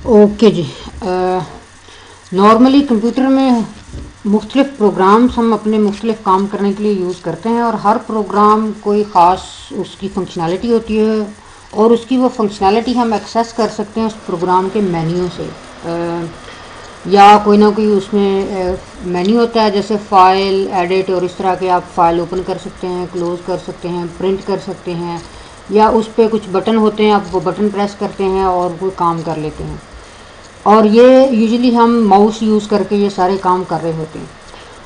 Okay जी। Normally computer में मुख्तलिफ़ programmes हम अपने मुख्तलिफ़ काम करने के लिए यूज़ करते हैं, और हर प्रोग्राम कोई ख़ास उसकी फंक्शनैलिटी होती है, और उसकी वो फंक्शनैलिटी हम एक्सेस कर सकते हैं उस प्रोग्राम के मेन्यू से। या कोई ना कोई उसमें मेन्यू होता है, जैसे फ़ाइल, एडिट और इस तरह के आप फ़ाइल ओपन कर सकते हैं, क्लोज़ कर सकते हैं, प्रिंट कर सकते हैं, या उस पर कुछ बटन होते हैं, आप वो बटन प्रेस करते हैं और वो काम कर लेते हैं। और ये यूजुअली हम माउस यूज़ करके ये सारे काम कर रहे होते हैं।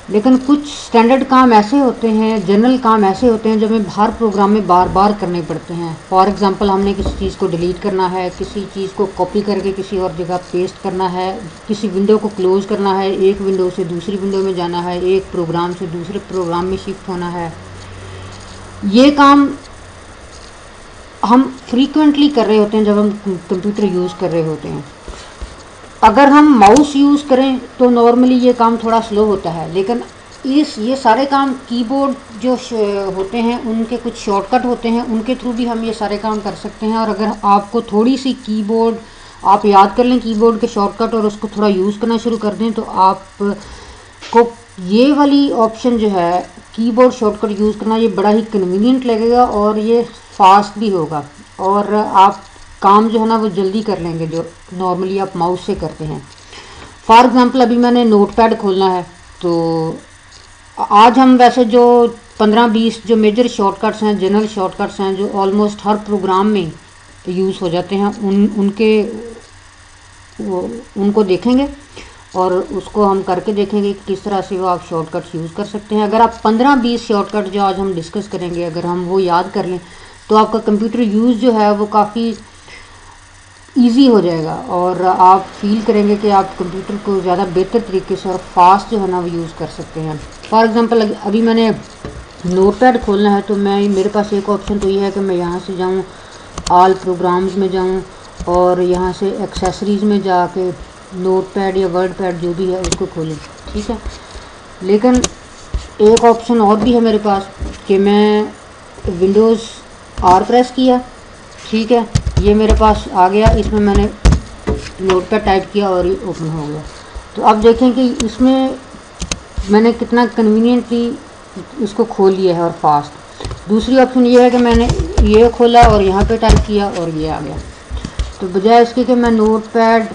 लेकिन कुछ स्टैंडर्ड काम ऐसे होते हैं, जनरल काम ऐसे होते हैं जो हमें हर प्रोग्राम में बार बार करने पड़ते हैं। फॉर एग्जांपल, हमने किसी चीज़ को डिलीट करना है, किसी चीज़ को कॉपी करके किसी और जगह पेस्ट करना है, किसी विंडो को क्लोज़ करना है, एक विंडो से दूसरी विंडो में जाना है, एक प्रोग्राम से दूसरे प्रोग्राम में शिफ्ट होना है। ये काम हम फ्रीक्वेंटली कर रहे होते हैं जब हम कंप्यूटर यूज़ कर रहे होते हैं। अगर हम माउस यूज़ करें तो नॉर्मली ये काम थोड़ा स्लो होता है, लेकिन ये सारे काम कीबोर्ड जो होते हैं उनके कुछ शॉर्टकट होते हैं, उनके थ्रू भी हम ये सारे काम कर सकते हैं। और अगर आपको थोड़ी सी कीबोर्ड आप याद कर लें, कीबोर्ड के शॉर्टकट, और उसको थोड़ा यूज़ करना शुरू कर दें, तो आपको ये वाली ऑप्शन जो है कीबोर्ड शॉर्टकट यूज़ करना, ये बड़ा ही कन्वीनियंट लगेगा और ये फास्ट भी होगा, और आप काम जो है ना वो जल्दी कर लेंगे जो नॉर्मली आप माउस से करते हैं। फॉर एग्ज़ाम्पल, अभी मैंने नोटपैड खोलना है, तो आज हम वैसे जो 15-20 जो मेजर शॉर्टकट्स हैं, जनरल शॉर्टकट्स हैं, जो ऑलमोस्ट हर प्रोग्राम में यूज़ हो जाते हैं, उनको देखेंगे, और उसको हम करके देखेंगे कि किस तरह से वो आप शॉर्टकट्स यूज़ कर सकते हैं। अगर आप 15-20 शॉर्टकट जो आज हम डिस्कस करेंगे, अगर हम वो याद कर लें, तो आपका कंप्यूटर यूज़ जो है वो काफ़ी ईजी हो जाएगा, और आप फील करेंगे कि आप कंप्यूटर को ज़्यादा बेहतर तरीके से और फास्ट जो है ना वो यूज़ कर सकते हैं। फॉर एग्ज़ाम्पल, अभी मैंने नोटपैड खोलना है, तो मेरे पास एक ऑप्शन तो ये है कि मैं यहाँ से जाऊँ, ऑल प्रोग्राम्स में जाऊँ, और यहाँ से एक्सेसरीज़ में जाके नोटपैड या वर्डपैड जो भी है उसको खोलूँ, ठीक है। लेकिन एक ऑप्शन और भी है मेरे पास कि मैं विंडोज़ आर प्रेस किया, ठीक है, ये मेरे पास आ गया, इसमें मैंने नोटपैड टाइप किया और ये ओपन हो गया। तो अब देखें कि इसमें मैंने कितना कन्वीनियंटली इसको खोल लिया है और फास्ट। दूसरी ऑप्शन ये है कि मैंने ये खोला और यहाँ पे टाइप किया और ये आ गया। तो बजाय इसके कि मैं नोटपैड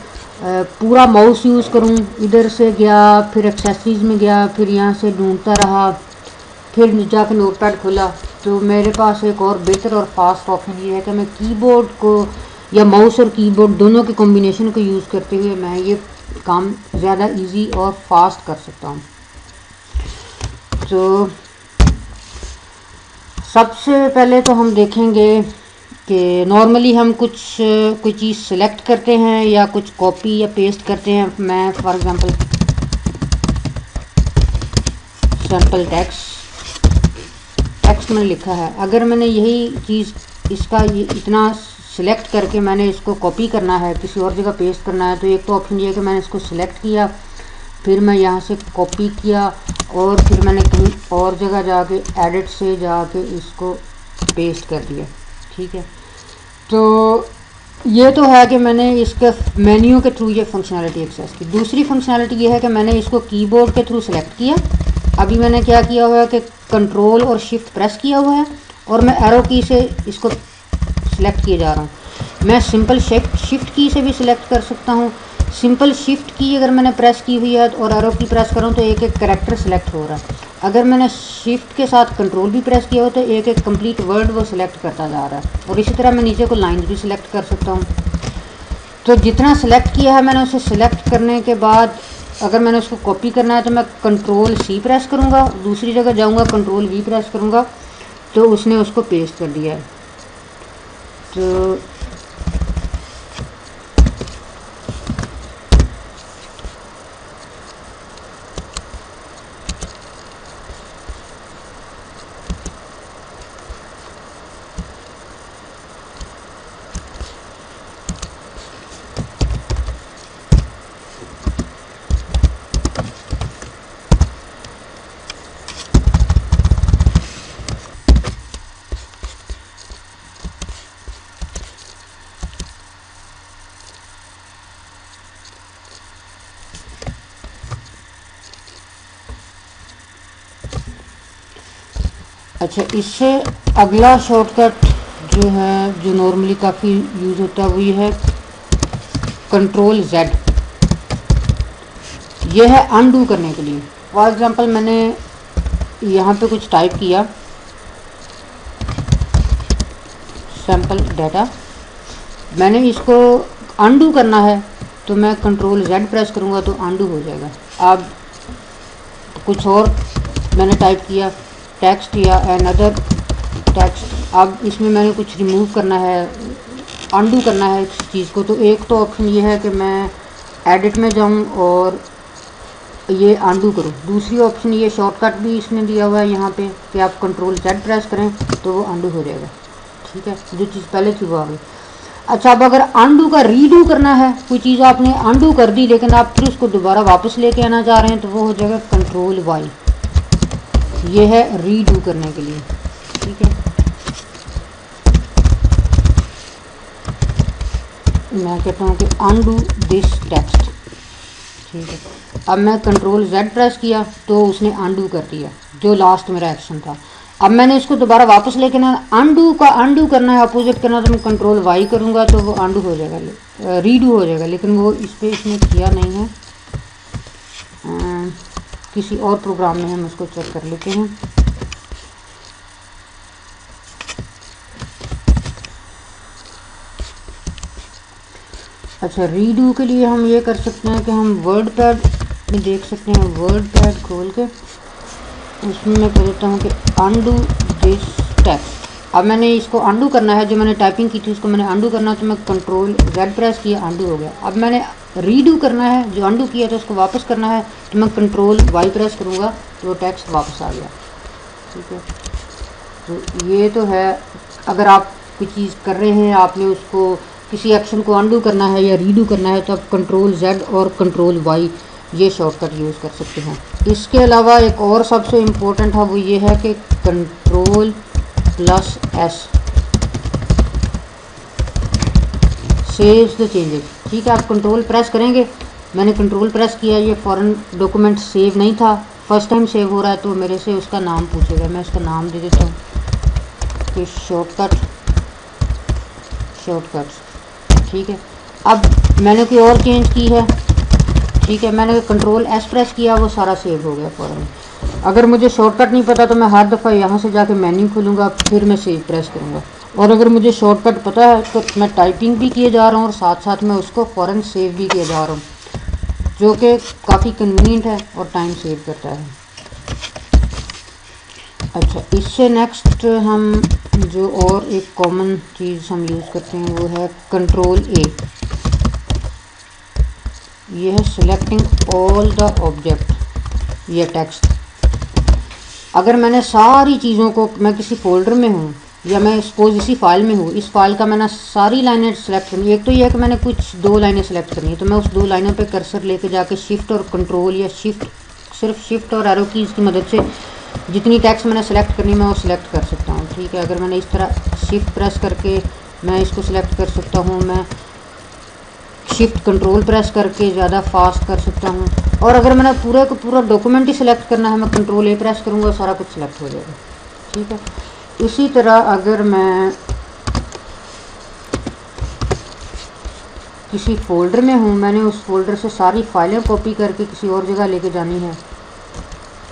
पूरा माउस यूज़ करूँ, इधर से गया, फिर एक्सेसरीज में गया, फिर यहाँ से ढूंढता रहा, फिर जाकर नोटपैड खोला, तो मेरे पास एक और बेहतर और फास्ट ऑप्शन ये है कि मैं कीबोर्ड को या माउस और कीबोर्ड दोनों के कॉम्बिनेशन को यूज़ करते हुए मैं ये काम ज़्यादा इजी और फास्ट कर सकता हूँ। तो सबसे पहले तो हम देखेंगे कि नॉर्मली हम कोई चीज़ सेलेक्ट करते हैं या कुछ कॉपी या पेस्ट करते हैं। मैं फॉर एग्ज़ाम्पल सैम्पल टेक्स्ट मैंने लिखा है, अगर मैंने यही चीज़ इसका ये इतना सिलेक्ट करके मैंने इसको कॉपी करना है, किसी और जगह पेस्ट करना है, तो एक तो ऑप्शन ये है कि मैंने इसको सिलेक्ट किया, फिर मैं यहाँ से कॉपी किया, और फिर मैंने कहीं और जगह जाके एडिट से जाके इसको पेस्ट कर दिया, ठीक है। तो ये तो है कि मैंने इसके मेन्यू के थ्रू ये फंक्शनैलिटी एक्सेस की। दूसरी फंक्शनैलिटी ये है कि मैंने इसको कीबोर्ड के थ्रू सेलेक्ट किया। अभी मैंने क्या किया हुआ है कि कंट्रोल और शिफ्ट प्रेस किया हुआ है, और मैं एरो की से इसको सिलेक्ट किए जा रहा हूँ। मैं सिंपल शिफ्ट की से भी सिलेक्ट कर सकता हूँ। सिंपल शिफ्ट की अगर मैंने प्रेस की हुई है और एरो की प्रेस करूँ तो एक एक कैरेक्टर सेलेक्ट हो रहा है। अगर मैंने शिफ्ट के साथ कंट्रोल भी प्रेस किया हो तो एक एक कंप्लीट वर्ड वो सिलेक्ट करता जा रहा है। और इसी तरह मैं नीचे को लाइन्स भी सिलेक्ट कर सकता हूँ। तो जितना सिलेक्ट किया है मैंने उसे सिलेक्ट करने के बाद अगर मैंने उसको कॉपी करना है तो मैं कंट्रोल सी प्रेस करूँगा, दूसरी जगह जाऊँगा कंट्रोल वी प्रेस करूँगा, तो उसने उसको पेस्ट कर दिया है। तो अच्छा, इससे अगला शॉर्टकट जो है, जो नॉर्मली काफ़ी यूज़ होता है, वो ये है कंट्रोल Z। ये है अनडू करने के लिए। फॉर एग्जांपल मैंने यहाँ पे कुछ टाइप किया, सैम्पल डाटा, मैंने इसको अनडू करना है तो मैं कंट्रोल Z प्रेस करूँगा तो अनडू हो जाएगा। अब कुछ और मैंने टाइप किया, टेक्स्ट या अनदर टेक्स्ट, अब इसमें मैंने कुछ रिमूव करना है, अनडू करना है इस चीज़ को, तो एक तो ऑप्शन ये है कि मैं एडिट में जाऊँ और ये अनडू करूँ। दूसरी ऑप्शन ये शॉर्टकट भी इसने दिया हुआ है यहाँ पे कि आप कंट्रोल Z प्रेस करें तो वो अनडू हो जाएगा। ठीक है, जो चीज़ पहले थी वो आ गई। अच्छा, अब अगर अनडू का रीडू करना है, कोई चीज़ आपने अनडू कर दी लेकिन आप फिर उसको दोबारा वापस लेके आना चाह रहे हैं, तो वो हो जाएगा कंट्रोल Y। ये है रीडू करने के लिए। ठीक है, मैं कहता हूँ कि अनडू दिस टेक्स्ट। ठीक है, अब मैं कंट्रोल Z प्रेस किया तो उसने अनडू कर दिया जो लास्ट मेरा एक्शन था। अब मैंने इसको दोबारा वापस लेके ना अनडू का अनडू करना है, अपोजिट करना, तो मैं कंट्रोल Y करूँगा तो वो अनडू हो जाएगा, रीडू हो जाएगा। लेकिन वो इस पर इसने किया नहीं है, किसी और प्रोग्राम में हम उसको चेक कर लेते हैं। अच्छा, रीडू के लिए हम ये कर सकते हैं कि हम वर्ड पैड में देख सकते हैं, वर्ड पैड खोल के उसमें मैं कह देता हूँ कि अनडू दिस टेक्स्ट। अब मैंने इसको अनडू करना है, जो मैंने टाइपिंग की थी उसको मैंने अनडू करना है, तो मैं कंट्रोल Z प्रेस किया, अनडू हो गया। अब मैंने रीडू करना है, जो अनडू किया था उसको वापस करना है, तो मैं कंट्रोल Y प्रेस करूँगा तो वो टेक्स्ट वापस आ गया। ठीक है, तो ये तो है, अगर आप कोई चीज़ कर रहे हैं, आपने उसको किसी एक्शन को अनडू करना है या रीडू करना है, तो आप कंट्रोल Z और कंट्रोल Y ये शॉर्टकट यूज़ कर सकते हैं। इसके अलावा एक और सबसे इम्पोर्टेंट है, वो ये है कि control plus S saves the changes. ठीक है, आप कंट्रोल प्रेस करेंगे, मैंने कंट्रोल प्रेस किया, ये फॉरेन डॉक्यूमेंट सेव नहीं था, फर्स्ट टाइम सेव हो रहा है, तो मेरे से उसका नाम पूछेगा। मैं उसका नाम दे देता हूँ कि शॉर्टकट्स। ठीक है, अब मैंने कोई और चेंज की है। ठीक है, मैंने कंट्रोल S प्रेस किया, वो सारा सेव हो गया फौरन। अगर मुझे शॉर्टकट नहीं पता तो मैं हर दफ़ा यहाँ से जाके मेन्यू खोलूँगा, फिर मैं सेव प्रेस करूँगा। और अगर मुझे शॉर्टकट पता है तो मैं टाइपिंग भी किए जा रहा हूँ और साथ साथ मैं उसको फ़ौरन सेव भी किए जा रहा हूँ, जो कि काफ़ी कन्वीनियंट है और टाइम सेव करता है। अच्छा, इससे नेक्स्ट हम जो और एक कॉमन चीज़ हम यूज़ करते हैं वो है कंट्रोल A। ये है सिलेक्टिंग ऑल द ऑब्जेक्ट या टेक्स्ट। अगर मैंने सारी चीज़ों को, मैं किसी फोल्डर में हूँ या मैं सपोज इसी फाइल में हूँ, इस फाइल का मैंने सारी लाइनें सेलेक्ट करनी, एक तो ये है कि मैंने कुछ 2 लाइनें सेलेक्ट करनी है, तो मैं उस 2 लाइनों पे कर्सर लेके जाके शिफ्ट और कंट्रोल या सिर्फ शिफ्ट और एरो कीज़ की मदद से जितनी टेक्स्ट मैंने सेलेक्ट करनी मैं वो सिलेक्ट कर सकता हूँ। ठीक है, अगर मैंने इस तरह शिफ्ट प्रेस करके मैं इसको सिलेक्ट कर सकता हूँ, मैं शिफ्ट कंट्रोल प्रेस करके ज़्यादा फास्ट कर सकता हूँ, और अगर मैंने पूरा का पूरा डॉक्यूमेंट ही सिलेक्ट करना है, मैं कंट्रोल A प्रेस करूँगा, सारा कुछ सिलेक्ट हो जाएगा। ठीक है, इसी तरह अगर मैं किसी फोल्डर में हूँ, मैंने उस फोल्डर से सारी फाइलें कॉपी करके किसी और जगह लेके जानी है,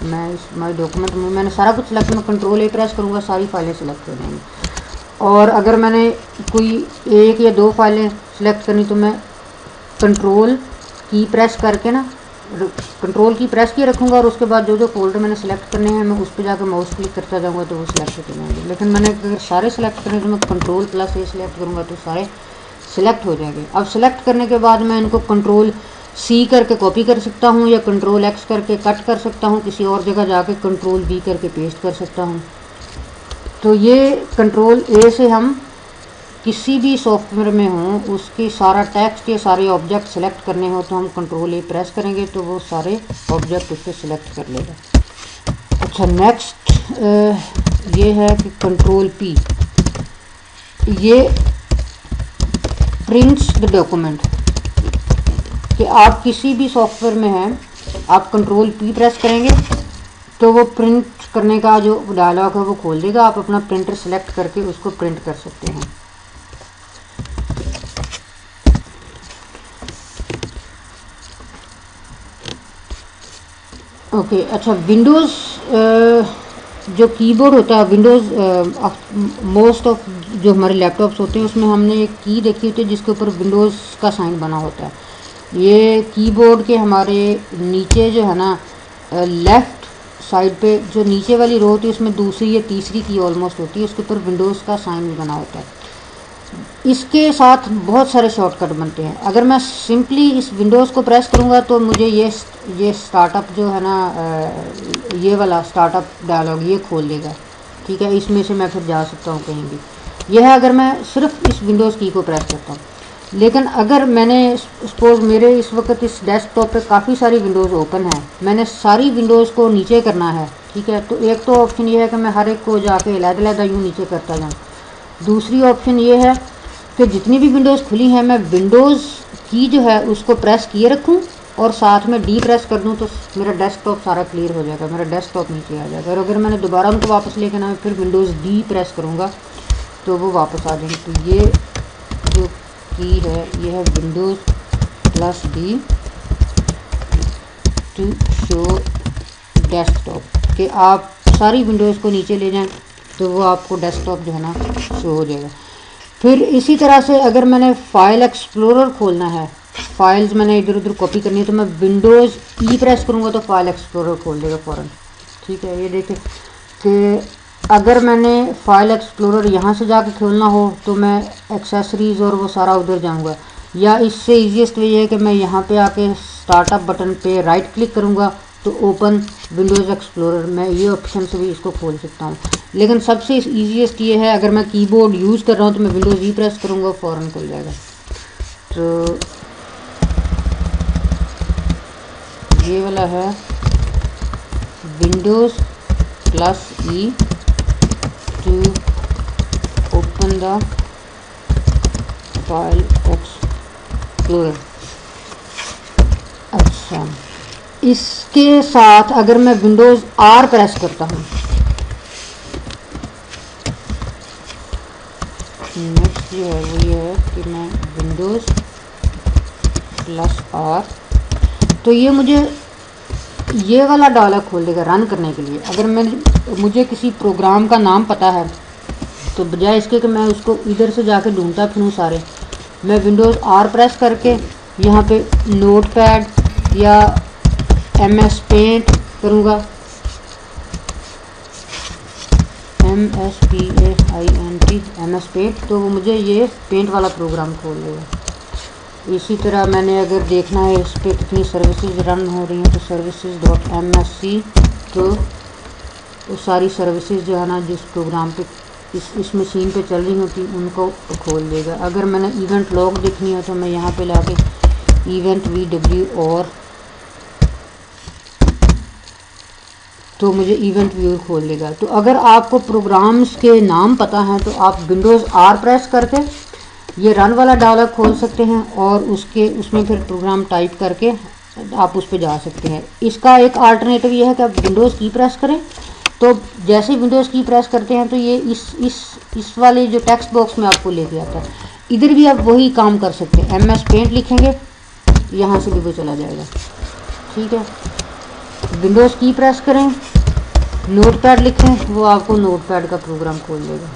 मैं इस माई डॉक्यूमेंट में मैंने सारा कुछ सिलेक्ट, मैं कंट्रोल A प्रेस करूँगा, सारी फाइलें सिलेक्ट हो जाएंगी। और अगर मैंने कोई 1 या 2 फाइलें सिलेक्ट करनी तो मैं कंट्रोल की प्रेस करके ना, कंट्रोल की प्रेस किए रखूँगा और उसके बाद जो जो फोल्डर मैंने सेलेक्ट करने हैं मैं उस पर जाकर माउस क्लिक करता जाऊँगा तो वो सिलेक्ट होते जाएंगे। लेकिन मैंने अगर सारे सिलेक्ट करने तो मैं कंट्रोल प्लस A सिलेक्ट करूँगा तो सारे सिलेक्ट हो जाएंगे। अब सिलेक्ट करने के बाद मैं इनको कंट्रोल C करके कॉपी कर सकता हूँ या कंट्रोल X करके कट कर सकता हूँ, किसी और जगह जाके कंट्रोल B करके पेस्ट कर सकता हूँ। तो ये कंट्रोल A से हम किसी भी सॉफ्टवेयर में हों उसकी सारा टेक्स्ट या सारे ऑब्जेक्ट सेलेक्ट करने हो तो हम कंट्रोल A प्रेस करेंगे तो वो सारे ऑब्जेक्ट उससे सेलेक्ट कर लेगा। अच्छा, नेक्स्ट ये है कि कंट्रोल P, ये प्रिंट्स द डॉक्यूमेंट, कि आप किसी भी सॉफ्टवेयर में हैं, आप कंट्रोल P प्रेस करेंगे तो वो प्रिंट करने का जो डायलॉग है वो खोल देगा। आप अपना प्रिंटर सेलेक्ट करके उसको प्रिंट कर सकते हैं। ओके, अच्छा, विंडोज़ जो कीबोर्ड होता है, विंडोज़ मोस्ट ऑफ जो हमारे लैपटॉप्स होते हैं उसमें हमने एक की देखी होती है जिसके ऊपर विंडोज़ का साइन बना होता है। ये कीबोर्ड के हमारे नीचे जो है ना, लेफ़्ट साइड पे जो नीचे वाली रो होती है उसमें दूसरी या तीसरी की ऑलमोस्ट होती है, उसके ऊपर विंडोज़ का साइन भी बना होता है। इसके साथ बहुत सारे शॉर्टकट बनते हैं। अगर मैं सिंपली इस विंडोज़ को प्रेस करूँगा तो मुझे ये स्टार्टअप जो है ना, ये वाला स्टार्टअप डायलॉग ये खोल देगा। ठीक है, इसमें से मैं फिर जा सकता हूँ कहीं भी। यह है अगर मैं सिर्फ इस विंडोज़ की को प्रेस करता हूँ। लेकिन अगर मैंने सपोज मेरे इस वक्त इस डेस्कटॉप पे काफ़ी सारी विंडोज़ ओपन है, मैंने सारी विंडोज़ को नीचे करना है। ठीक है, तो एक तो ऑप्शन ये है कि मैं हर एक को जाके अलग-अलग यूँ नीचे करता जाऊँ। दूसरी ऑप्शन ये है कि जितनी भी विंडोज़ खुली हैं मैं विंडोज़ की जो है उसको प्रेस किए रखूं और साथ में डी प्रेस कर दूं तो मेरा डेस्कटॉप सारा क्लियर हो जाएगा, मेरा डेस्कटॉप नीचे आ जाएगा। और अगर मैंने दोबारा उनको वापस लेके ना फिर विंडोज़ डी प्रेस करूंगा तो वो वापस आ जाएंगे। तो ये जो की है ये है विंडोज़+D टू शो डेस्कटॉप, कि आप सारी विंडोज़ को नीचे ले जाएं तो वो आपको डेस्कटॉप जो है ना शो हो जाएगा। फिर इसी तरह से अगर मैंने फाइल एक्सप्लोरर खोलना है, फाइल्स मैंने इधर उधर कॉपी करनी है, तो मैं विंडोज़ ई प्रेस करूँगा तो फाइल एक्सप्लोरर खोल देगा फ़ौरन। ठीक है, ये देखें कि अगर मैंने फाइल एक्सप्लोरर यहाँ से जाके खोलना हो तो मैं एक्सेसरीज़ और वो सारा उधर जाऊँगा, या इससे ईजीएस्ट वे है कि मैं यहाँ पे आके स्टार्टअप बटन पे राइट क्लिक करूँगा तो ओपन विंडोज़ एक्सप्लोरर, मैं ये ऑप्शन से भी इसको खोल सकता हूँ। लेकिन सबसे ईजीएस्ट ये है, अगर मैं कीबोर्ड यूज़ कर रहा हूँ तो मैं विंडोज़ ई प्रेस करूँगा फ़ौरन खुल जाएगा। तो ये वाला है Windows+E to open the file explorer. अच्छा, इसके साथ अगर मैं विंडोज़ आर प्रेस करता हूँ, नेक्स्ट जो है वो ये है कि मैं Windows+R, तो ये मुझे ये वाला डायलॉग खोल देगा रन करने के लिए। अगर मुझे किसी प्रोग्राम का नाम पता है तो बजाय इसके कि मैं उसको इधर से जाके ढूंढता फिरूँ सारे, मैं विंडोज़ आर प्रेस करके यहाँ पे नोटपैड या MS पेंट करूँगा, MSPAINT MS पेंट, तो वो मुझे ये पेंट वाला प्रोग्राम खोल देगा। इसी तरह मैंने अगर देखना है इस पर कितनी सर्विसेज रन हो रही हैं तो services.msc, तो वो सारी सर्विसेज जो है ना जिस प्रोग्राम पे इस मशीन पे चल रही होती उनको खोल देगा। अगर मैंने इवेंट लॉग देखनी है तो मैं यहाँ पे लाके इवेंट VW और तो मुझे इवेंट व्यूअर खोल देगा। तो अगर आपको प्रोग्राम्स के नाम पता हैं तो आप विंडोज़ आर प्रेस करके ये रन वाला डायलॉग खोल सकते हैं और उसमें फिर प्रोग्राम टाइप करके आप उस पर जा सकते हैं। इसका एक अल्टरनेटिव ये है कि आप विंडोज़ की प्रेस करें, तो जैसे विंडोज़ की प्रेस करते हैं तो ये इस वाले जो टेक्स्ट बॉक्स में आपको लेके आता है। इधर भी आप वही काम कर सकते हैं, MS पेंट लिखेंगे, यहाँ से भी वो चला जाएगा। ठीक है, विंडोज़ की प्रेस करें, नोटपैड लिखें, वो आपको नोटपैड का प्रोग्राम खोल देगा।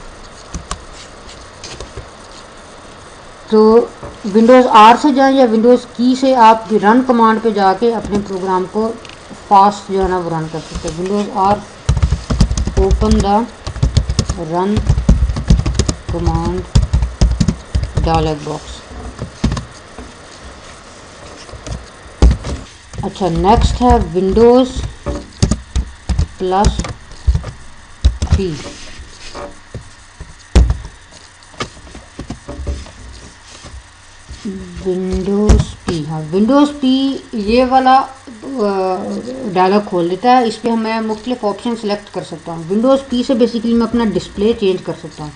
तो विंडोज़ आर से जाएं या विंडोज़ की से आप रन कमांड पे जाके अपने प्रोग्राम को फास्ट जो है ना वो रन कर सकते हैं। Windows R open the run command dialog box. अच्छा, नेक्स्ट है Windows+3। विंडोज़ P, हाँ विंडोज़ P ये वाला डायलॉग खोल देता है। इस पर मैं मुख्तलिफ ऑप्शन सेलेक्ट कर सकता हूँ। विंडोज़ P से बेसिकली मैं अपना डिस्प्ले चेंज कर सकता हूँ।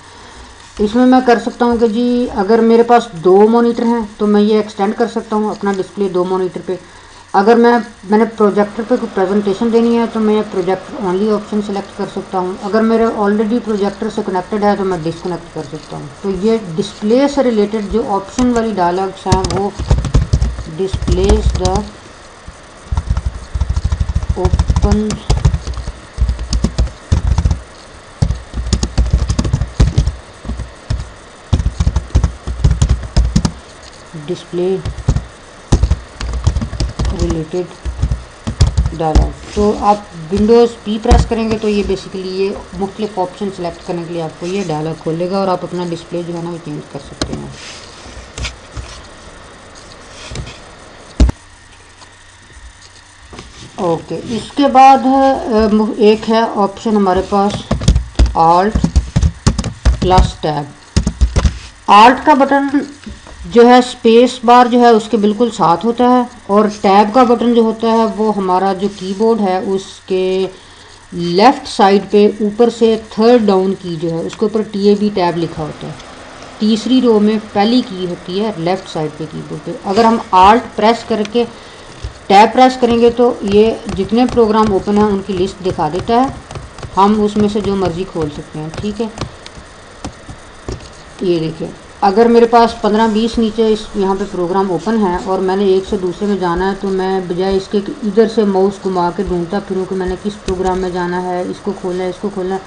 इसमें मैं कर सकता हूँ कि जी अगर मेरे पास 2 मॉनिटर हैं तो मैं ये एक्सटेंड कर सकता हूँ अपना डिस्प्ले 2 मॉनिटर पे। अगर मैंने प्रोजेक्टर पे कोई प्रेजेंटेशन देनी है तो मैं प्रोजेक्टर ओनली ऑप्शन सेलेक्ट कर सकता हूँ। अगर मेरे ऑलरेडी प्रोजेक्टर से कनेक्टेड है तो मैं डिस्कनेक्ट कर सकता हूँ। तो ये डिस्प्ले से रिलेटेड जो ऑप्शन वाली डायलॉग्स हैं वो displays the open display related dialog. तो आप विंडोज़ पी प्रेस करेंगे तो ये बेसिकली ये मुख्तलिफ ऑप्शन सेलेक्ट करने के लिए आपको ये डायलॉग खोलेगा और आप अपना डिस्प्ले जो है ना वो चेंज कर सकते हैं। ओके, इसके बाद है एक है ऑप्शन हमारे पास आल्ट प्लस टैब। आल्ट का बटन जो है स्पेस बार जो है उसके बिल्कुल साथ होता है और टैब का बटन जो होता है वो हमारा जो कीबोर्ड है उसके लेफ़्ट साइड पे ऊपर से थर्ड डाउन की जो है उसके ऊपर TAB टैब लिखा होता है। तीसरी रो में पहली की होती है लेफ़्ट साइड पे कीबोर्ड पे। अगर हम आल्ट प्रेस करके टैब प्रेस करेंगे तो ये जितने प्रोग्राम ओपन हैं उनकी लिस्ट दिखा देता है, हम उसमें से जो मर्ज़ी खोल सकते हैं। ठीक है, ये देखिए अगर मेरे पास 15-20 नीचे इस यहाँ पे प्रोग्राम ओपन है और मैंने एक से दूसरे में जाना है तो मैं बजाय इसके इधर से माउस घुमा के ढूंढता फिरूँ कि मैंने किस प्रोग्राम में जाना है, इसको खोलना है, इसको खोलना है,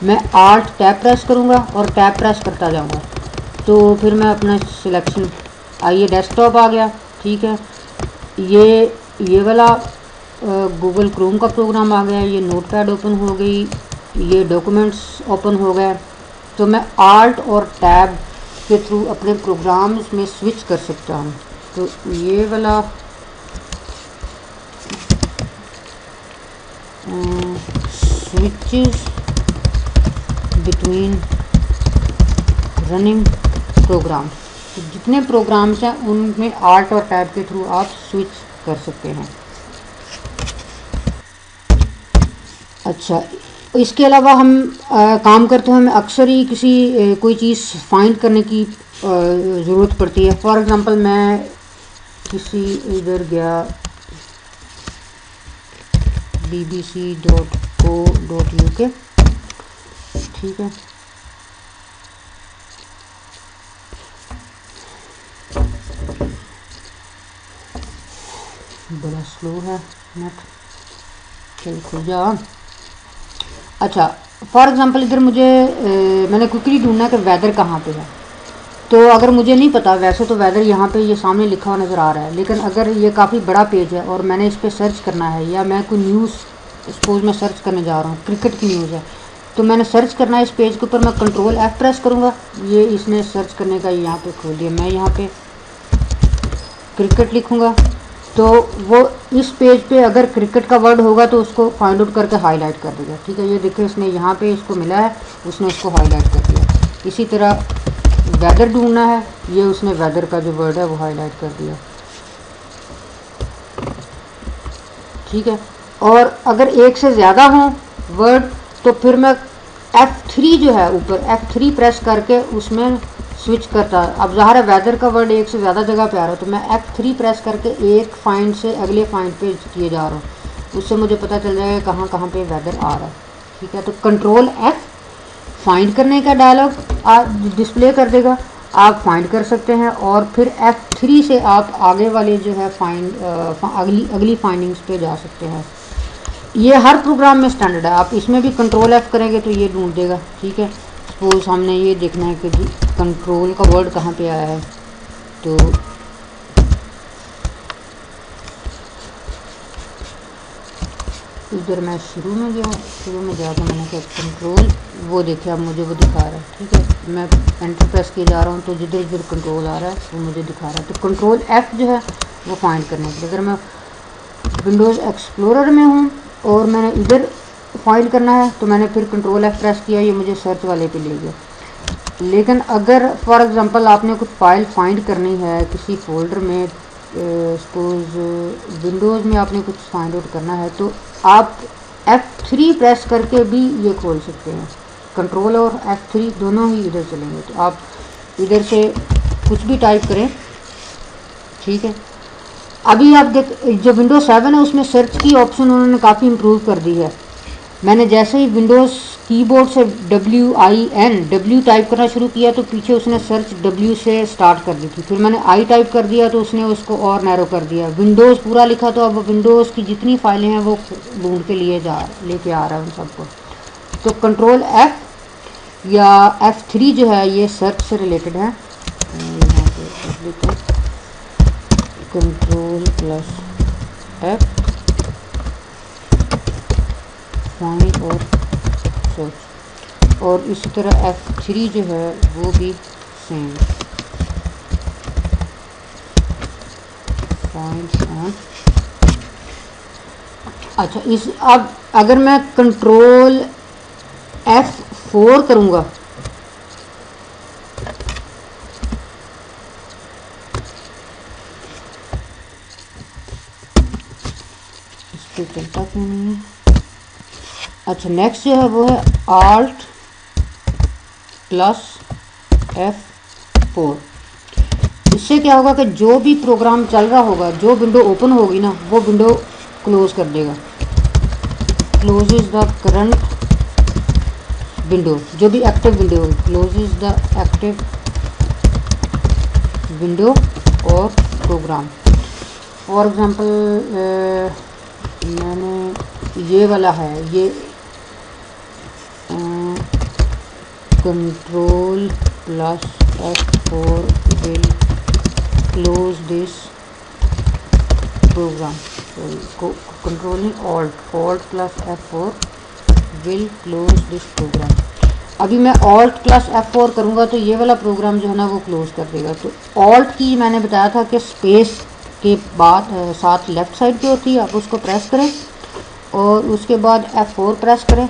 मैं आल्ट टैब प्रेस करूँगा और टैब प्रेस करता जाऊँगा तो फिर मैं अपना सिलेक्शन, आइए डेस्कटॉप आ गया। ठीक है, ये वाला गूगल क्रोम का प्रोग्राम आ गया, ये नोटपैड ओपन हो गई, ये डॉक्यूमेंट्स ओपन हो गए। तो मैं आल्ट और टैब के थ्रू अपने प्रोग्राम्स में स्विच कर सकता हूँ। तो ये वाला स्विचेस बिटवीन रनिंग प्रोग्राम, तो जितने प्रोग्राम्स हैं उनमें आल्ट और टैब के थ्रू आप स्विच कर सकते हैं। अच्छा, इसके अलावा हम काम करते हैं, हमें अक्सर ही किसी कोई चीज़ फाइंड करने की ज़रूरत पड़ती है। फॉर एग्ज़ाम्पल मैं किसी इधर गया bbc.co.uk, ठीक है, बड़ा स्लो है नेट, चल खुल जा। अच्छा, फॉर एग्ज़ाम्पल इधर मुझे मैंने क्विकली ढूंढना है कि वेदर कहाँ पे है। तो अगर मुझे नहीं पता, वैसे तो वेदर यहाँ पे ये सामने लिखा हुआ नज़र आ रहा है, लेकिन अगर ये काफ़ी बड़ा पेज है और मैंने इस पर सर्च करना है या मैं कोई न्यूज़ सपोज मैं सर्च करने जा रहा हूँ, क्रिकेट की न्यूज़ है, तो मैंने सर्च करना है इस पेज के ऊपर, मैं कंट्रोल F प्रेस करूँगा, ये इसने सर्च करने का यहाँ पे खोल दिया। मैं यहाँ पे क्रिकेट लिखूँगा तो वो इस पेज पे अगर क्रिकेट का वर्ड होगा तो उसको फाइंड आउट करके हाईलाइट कर देगा। ठीक है, ये देखिए इसने यहाँ पे इसको मिला है, उसने उसको हाईलाइट कर दिया। इसी तरह वेदर ढूंढना है, ये उसने वेदर का जो वर्ड है वो हाईलाइट कर दिया। ठीक है, और अगर एक से ज़्यादा हो वर्ड तो फिर मैं F3 जो है ऊपर F3 प्रेस करके उसमें स्विच करता है। अब ज़ाहिर है वेदर का वर्ड एक से ज़्यादा जगह पे आ रहा है तो मैं F3 प्रेस करके एक फाइंड से अगले फाइंड पे किए जा रहा हूँ, उससे मुझे पता चल जाएगा कहाँ कहाँ पे वेदर आ रहा है। ठीक है, तो कंट्रोल F फाइंड करने का डायलॉग डिस्प्ले कर देगा, आप फाइंड कर सकते हैं और फिर F3 से आप आगे वाले जो है अगली फाइंडिंग्स पे जा सकते हैं। ये हर प्रोग्राम में स्टैंडर्ड है, आप इसमें भी कंट्रोल F करेंगे तो ये ढूंढ देगा। ठीक है, सपोज हमने ये देखना है कि जी कंट्रोल का वर्ड कहाँ पे आया है, तो इधर मैं शुरू में गया, शुरू में जाकर मैंने कहा कंट्रोल, वो देखिए अब मुझे वो दिखा रहा है। ठीक है, मैं एंटर प्रेस किए जा रहा हूँ तो जिधर जिधर कंट्रोल आ रहा है वो मुझे दिखा रहा है। तो कंट्रोल F जो है वो फाइंड करने के लिए, अगर मैं विंडोज़ एक्सप्लोरर में हूँ और मैंने इधर फाइंड करना है तो मैंने फिर कंट्रोल F प्रेस किया, ये मुझे सर्च वाले पे ले गया। लेकिन अगर फॉर एग्ज़ाम्पल आपने कुछ फाइल फाइंड करनी है किसी फोल्डर में, सपोज विंडोज़ में आपने कुछ फाइंड आउट करना है तो आप F3 प्रेस करके भी ये खोल सकते हैं। कंट्रोल और F3 दोनों ही इधर चलेंगे, तो आप इधर से कुछ भी टाइप करें। ठीक है, अभी आप देख, जो विंडोज 7 है उसमें सर्च की ऑप्शन उन्होंने काफ़ी इम्प्रूव कर दी है। मैंने जैसे ही विंडोज़ कीबोर्ड से W टाइप करना शुरू किया तो पीछे उसने सर्च W से स्टार्ट कर दी थी, फिर मैंने I टाइप कर दिया तो उसने उसको और नैरो कर दिया। विंडोज़ पूरा लिखा तो अब विंडोज़ की जितनी फाइलें हैं वो ढूंढ के लेके आ रहा है उन सबको। तो कंट्रोल F या F3 जो है ये सर्च से रिलेटेड है। यहाँ पे कंट्रोल प्लस F फाइंड और सर्च, और इसी तरह F3 जो है वो भी सेम, फाइंड ऑन। अच्छा, इस अब अगर मैं कंट्रोल F4 करूँगा इस पर चलता क्यों नहीं है। अच्छा, नेक्स्ट जो है वो है Alt प्लस F4। इससे क्या होगा कि जो भी प्रोग्राम चल रहा होगा, जो विंडो ओपन होगी ना वो विंडो क्लोज कर देगा, क्लोजेज द करंट विंडो, जो भी एक्टिव विंडो होगी क्लोजेज द एक्टिव विंडो और प्रोग्राम। फॉर एग्जांपल मैंने ये वाला है, ये control plus F4 will close this program, controlling alt plus F4 will close this program. अभी मैं ऑल्ट प्लस F4 करूँगा तो ये वाला प्रोग्राम जो है ना वो क्लोज कर देगा। तो ऑल्ट की मैंने बताया था कि स्पेस के बाद साथ लेफ़्ट साइड पे होती है, आप उसको प्रेस करें और उसके बाद F4 प्रेस करें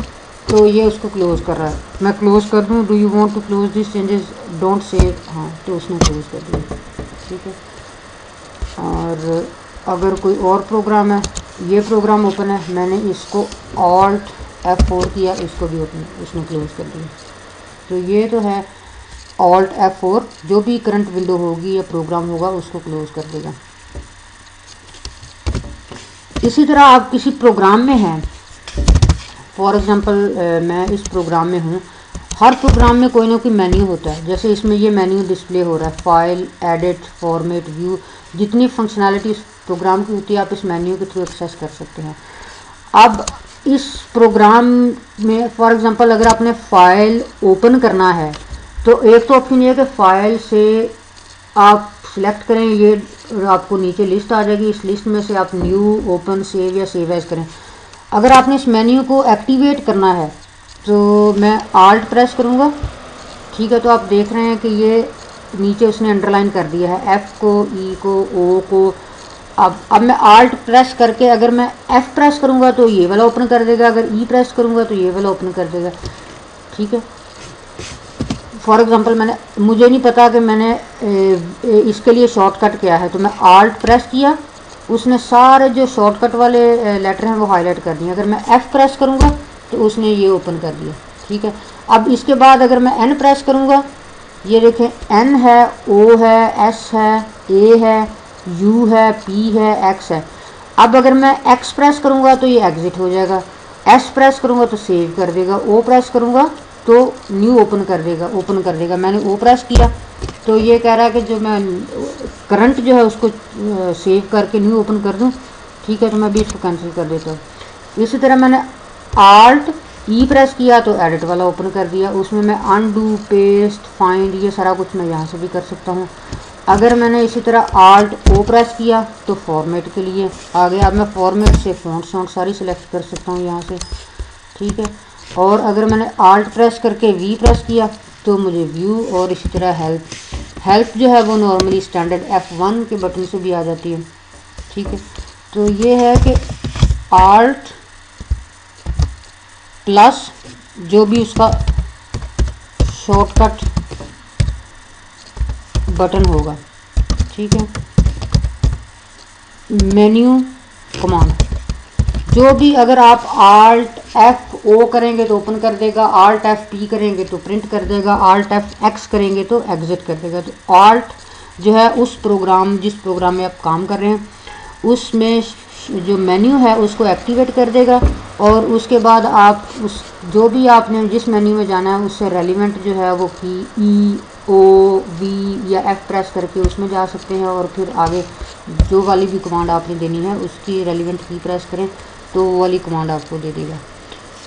तो ये उसको क्लोज़ कर रहा है। मैं क्लोज़ कर दूँ, do you want to close this changes don't save, हाँ तो उसने क्लोज़ कर दिया, ठीक है। और अगर कोई और प्रोग्राम है, ये प्रोग्राम ओपन है, मैंने इसको ऑल्ट F4 किया, इसको भी ओपन, उसने क्लोज़ कर दिया। तो ये तो है ऑल्ट F4, जो भी करंट विंडो होगी या प्रोग्राम होगा उसको क्लोज़ कर देगा। इसी तरह आप किसी प्रोग्राम में हैं, फॉर एग्ज़ाम्पल मैं इस प्रोग्राम में हूँ, हर प्रोग्राम में कोई ना कोई मेन्यू होता है। जैसे इसमें ये मेन्यू डिस्प्ले हो रहा है, फाइल, एडिट, फॉर्मेट, व्यू, जितनी फंक्शनैलिटी इस प्रोग्राम की होती है आप इस मेन्यू के थ्रू एक्सेस कर सकते हैं। अब इस प्रोग्राम में फॉर एग्ज़ाम्पल अगर आपने फ़ाइल ओपन करना है तो एक तो ऑप्शन ये है कि फ़ाइल से आप सिलेक्ट करें, ये आपको नीचे लिस्ट आ जाएगी, इस लिस्ट में से आप न्यू, ओपन, सेव या सेव एज करें। अगर आपने इस मेन्यू को एक्टिवेट करना है तो मैं आल्ट प्रेस करूँगा, ठीक है। तो आप देख रहे हैं कि ये नीचे उसने अंडरलाइन कर दिया है, F को, E को, O को। अब मैं आल्ट प्रेस करके अगर मैं F प्रेस करूँगा तो ये वाला ओपन कर देगा, अगर E प्रेस करूँगा तो ये वाला ओपन कर देगा, ठीक है। फॉर एग्ज़ाम्पल मुझे नहीं पता कि मैंने इसके लिए शॉर्टकट क्या है, तो मैं आल्ट प्रेस किया, उसने सारे जो शॉर्टकट वाले लेटर हैं वो हाईलाइट कर दिए। अगर मैं F प्रेस करूँगा तो उसने ये ओपन कर दिया, ठीक है। अब इसके बाद अगर मैं N प्रेस करूँगा, ये देखें N है, O है, S है, A है, U है, P है, X है। अब अगर मैं X प्रेस करूँगा तो ये एग्ज़िट हो जाएगा, S प्रेस करूँगा तो सेव कर देगा, O प्रेस करूँगा तो न्यू ओपन कर देगा। मैंने O प्रेस किया तो ये कह रहा है कि जो मैं करंट जो है उसको सेव करके न्यू ओपन कर दूं, ठीक है। तो मैं भी इसको कैंसिल कर देता हूँ। इसी तरह मैंने आल्ट E प्रेस किया तो एडिट वाला ओपन कर दिया, उसमें मैं अनडू, पेस्ट, फाइंड, ये सारा कुछ मैं यहाँ से भी कर सकता हूँ। अगर मैंने इसी तरह आल्ट O प्रेस किया तो फॉर्मेट के लिए आ गया। अब मैं फॉर्मेट से फ़ॉन्ट सारी सिलेक्ट कर सकता हूँ यहाँ से, ठीक है। और अगर मैंने आल्ट प्रेस करके V प्रेस किया तो मुझे व्यू, और इसी तरह हेल्प जो है वो नॉर्मली स्टैंडर्ड F1 के बटन से भी आ जाती है, ठीक है। तो ये है कि आल्ट प्लस जो भी उसका शॉर्टकट बटन होगा, ठीक है, मेन्यू कमांड जो भी, अगर आप आल्ट F O करेंगे तो ओपन कर देगा, आल्ट FP करेंगे तो प्रिंट कर देगा, आल्ट FX करेंगे तो एग्जिट कर देगा। तो आल्ट जो है उस प्रोग्राम, जिस प्रोग्राम में आप काम कर रहे हैं उसमें जो मेन्यू है उसको एक्टिवेट कर देगा और उसके बाद आप उस जो भी आपने जिस मेन्यू में जाना है उससे रेलिवेंट जो है वो की ई ओ वी या एफ प्रेस करके उसमें जा सकते हैं और फिर आगे जो वाली भी कमांड आपने देनी है उसकी रेलिवेंट की प्रेस करें तो वो वाली कमांड आपको दे देगा।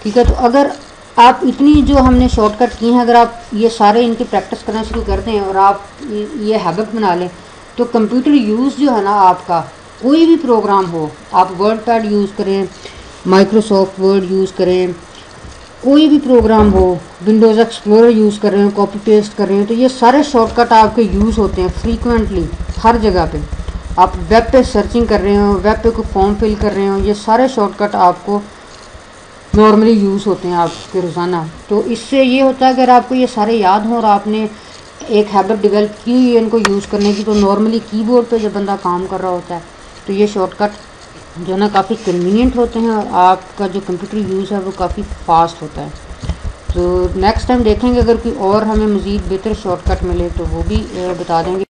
ठीक है, तो अगर आप इतनी जो हमने शॉर्टकट की हैं अगर आप ये सारे इनकी प्रैक्टिस करना शुरू कर दें और आप ये हैबिट बना लें तो कंप्यूटर यूज़ जो है ना आपका कोई भी प्रोग्राम हो, आप वर्ड पैड यूज़ करें, माइक्रोसॉफ्ट वर्ड यूज़ करें, कोई भी प्रोग्राम हो, विंडोज़ एक्सप्लोरर यूज़ कर रहे हो, कॉपी पेस्ट कर रहे हो, तो ये सारे शॉर्टकट आपके यूज़ होते हैं फ्रीक्वेंटली हर जगह पे। आप वेब पे सर्चिंग कर रहे हो, वेब पे कोई फॉर्म फिल कर रहे हो, ये सारे शॉर्टकट आपको नॉर्मली यूज़ होते हैं आपके रोज़ाना। तो इससे ये होता है अगर आपको ये सारे याद हों और आपने एक हैबिट डेवलप की हुई है इनको यूज़ करने की, तो नॉर्मली कीबोर्ड पे जब बंदा काम कर रहा होता है तो ये शॉर्टकट जो है ना काफ़ी कन्वीनियंट होते हैं और आपका जो कंप्यूटर यूज़ है वो काफ़ी फास्ट होता है। तो नेक्स्ट टाइम देखेंगे अगर कोई और हमें मज़ीद बेहतर शॉर्टकट मिले तो वो भी बता देंगे।